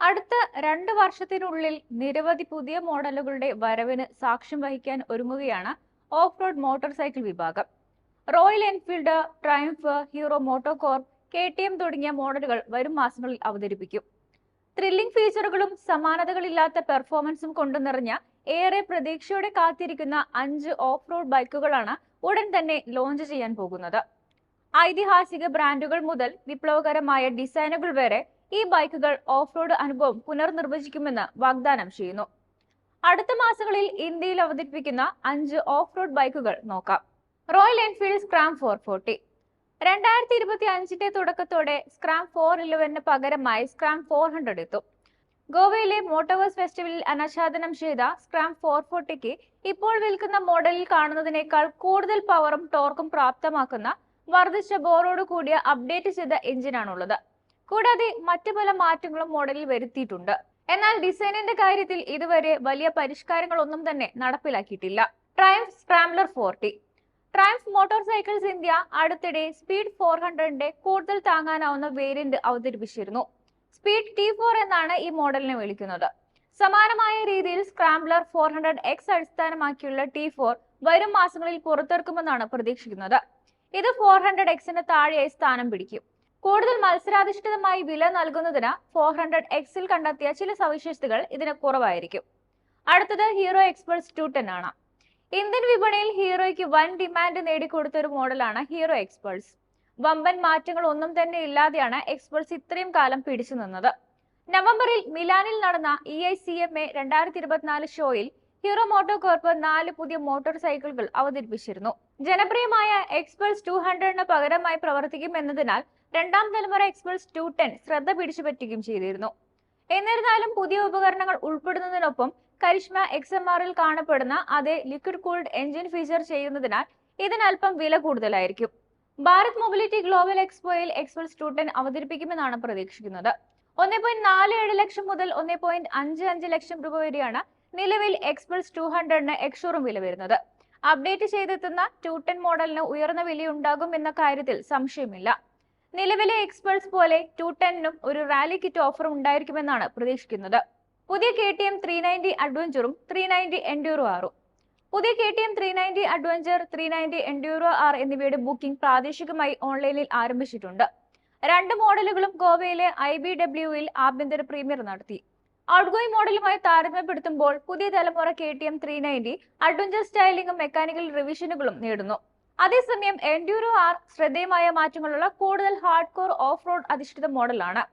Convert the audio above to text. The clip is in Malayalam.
അടുത്ത 2 വർഷത്തിനുള്ളിൽ നിരവധി പുതിയ മോഡലുകളുടെ വരവിന് സാക്ഷ്യം വഹിക്കാൻ ഒരുങ്ങുകയാണ് ഓഫ് റോഡ് മോട്ടോർ സൈക്കിൾ വിഭാഗം. Royal Enfield, triumph, hero MotoCorp, KTM തുടങ്ങിയ മോഡലുകൾ വരും മാസങ്ങളിൽ അവതരിപ്പിക്കും. ത്രില്ലിംഗ് ഫീച്ചറുകളും സമാനതകളില്ലാത്ത പെർഫോമൻസും കൊണ്ടു നിറഞ്ഞ ഏറെ പ്രതീക്ഷയോടെ കാത്തിരിക്കുന്ന 5 ഓഫ് റോഡ് ബൈക്കുകളാണ് ഉടൻ തന്നെ ലോഞ്ച് ചെയ്യാൻ പോകുന്നത്. ഐതിഹാസിക ബ്രാൻഡുകൾ മുതൽ വിപ്ലവകരമായ ഡിസൈനുകൾ വരെ ഈ ബൈക്കുകൾ ഓഫ് റോഡ് അനുഭവം പുനർനിർവചിക്കുമെന്ന് വാഗ്ദാനം ചെയ്യുന്നു. അടുത്ത മാസങ്ങളിൽ ഇന്ത്യയിൽ അവതരിപ്പിക്കുന്ന 5 ഓഫ് റോഡ് ബൈക്കുകൾ നോക്കാം. Royal Enfield Scram 440. 2025 തുടക്കത്തോടെ സ്ക്രാം 411 പകരമായി സ്ക്രാം 400 എത്തും. ഗോവയിലെ മോട്ടോവേഴ്സ് ഫെസ്റ്റിവലിൽ അനാച്ഛാദനം ചെയ്ത സ്ക്രാം 440ക്ക് ഇപ്പോൾ വിൽക്കുന്ന മോഡലിൽ കാണുന്നതിനേക്കാൾ കൂടുതൽ പവറും ടോർക്കും പ്രാപ്തമാക്കുന്ന വർദ്ധിച്ച ബോറോട് കൂടിയ അപ്ഡേറ്റ് ചെയ്ത എഞ്ചിനാണുള്ളത്. കൂടാതെ മറ്റു പല മാറ്റങ്ങളും മോഡലിൽ വരുത്തിയിട്ടുണ്ട്. എന്നാൽ ഡിസൈനിന്റെ കാര്യത്തിൽ ഇതുവരെ വലിയ പരിഷ്കാരങ്ങളൊന്നും തന്നെ നടപ്പിലാക്കിയിട്ടില്ല. Triumph Scrambler 40. Triumph motorcycles India അടുത്തിടെ സ്പീഡ് 400ന്റെ കൂടുതൽ താങ്ങാനാവുന്ന വേരിയന്റ് അവതരിപ്പിച്ചിരുന്നു. സ്പീഡ് T4 എന്നാണ് ഈ മോഡലിനെ വിളിക്കുന്നത്. സമാനമായ രീതിയിൽ സ്ക്രാംബ്ലർ 400X അടിസ്ഥാനമാക്കിയുള്ള T4 വരും മാസങ്ങളിൽ പുറത്തിറക്കുമെന്നാണ് പ്രതീക്ഷിക്കുന്നത്. ഇത് 400Xന് താഴെയായി സ്ഥാനം പിടിക്കും. കൂടുതൽ മത്സരാധിഷ്ഠിതമായി വില നൽകുന്നതിന് 400Xൽ കണ്ടെത്തിയ ചില സവിശേഷതകൾ ഇതിന് കുറവായിരിക്കും. അടുത്തത് ഹീറോ എക്സ്പൾസ് 210 ആണ്. ഇന്ത്യൻ വിപണിയിൽ ഹീറോയ്ക്ക് വൻ ഡിമാൻഡ് നേടിക്കൊടുത്ത ഒരു മോഡലാണ് ഹീറോ എക്സ്പൾസ്. വമ്പൻ മാറ്റങ്ങൾ ഒന്നും തന്നെ ഇല്ലാതെയാണ് എക്സ്പൾസ് ഇത്രയും കാലം പിടിച്ചു നിന്നത്. നവംബറിൽ മിലാനിൽ നടന്ന EICMA 2024 ഷോയിൽ ഹീറോ മോട്ടോകോർപ്പ് 4 പുതിയ മോട്ടോർ സൈക്കിളുകൾ അവതരിപ്പിച്ചിരുന്നു. ജനപ്രിയമായ എക്സ്പൾസ് 200ന് പകരമായി പ്രവർത്തിക്കുമെന്നതിനാൽ രണ്ടാം തലമുറ എക്സ്പൾസ് 210 ശ്രദ്ധ പിടിച്ചുപറ്റുകയും ചെയ്തിരുന്നു. എന്നിരുന്നാലും പുതിയ ഉപകരണങ്ങൾ ഉൾപ്പെടുന്നതിനൊപ്പം കരിഷ്മ XMRൽ കാണപ്പെടുന്ന അതേ ലിക്വിഡ് കൂൾഡ് എഞ്ചിൻ ഫീച്ചർ ചെയ്യുന്നതിനാൽ ഇതിനൽപ്പം വില കൂടുതലായിരിക്കും. ഭാരത് മൊബിലിറ്റി ഗ്ലോബൽ എക്സ്പോയിൽ എക്സ്പൾസ് 210 അവതരിപ്പിക്കുമെന്നാണ് പ്രതീക്ഷിക്കുന്നത്. 1.47 ലക്ഷം മുതൽ 1.55 ലക്ഷം രൂപ വരെയാണ് നിലവിൽ എക്സ്പൾസ് 200ന് എക്സ്ഷോറൂം വില വരുന്നത്. അപ്ഡേറ്റ് ചെയ്തെത്തുന്ന 210 മോഡലിന് ഉയർന്ന വിലയുണ്ടാകും എന്ന കാര്യത്തിൽ സംശയമില്ല. നിലവിലെ എക്സ്പൾസ് പോലെ 210നും ഒരു റാലി കിറ്റ് ഓഫർ ഉണ്ടായിരിക്കുമെന്നാണ് പ്രതീക്ഷിക്കുന്നത്. പുതിയ KTM 390 അഡ്വഞ്ചറും 390 എൻഡ്യൂറോ ആറും. പുതിയ KTM 390 അഡ്വഞ്ചർ, 390 എൻഡ്യൂറോ ആർ എന്നിവയുടെ ബുക്കിംഗ് പ്രാദേശികമായി ഓൺലൈനിൽ ആരംഭിച്ചിട്ടുണ്ട്. 2 മോഡലുകളും ഗോവയിലെ IBWയിൽ ആഭ്യന്തര പ്രീമിയർ നടത്തി. ഔട്ട്ഗോയിങ് മോഡലുമായി താരതമ്യപ്പെടുത്തുമ്പോൾ പുതിയ തലമുറ KTM 390 അഡ്വഞ്ചർ സ്റ്റൈലിംഗും മെക്കാനിക്കൽ റിവിഷനുകളും നേടുന്നു. അതേസമയം എൻഡ്യൂറോ ആർ ശ്രദ്ധേയമായ മാറ്റങ്ങളുള്ള കൂടുതൽ ഹാർഡ് കോർ ഓഫ് റോഡ് അധിഷ്ഠിത മോഡലാണ്.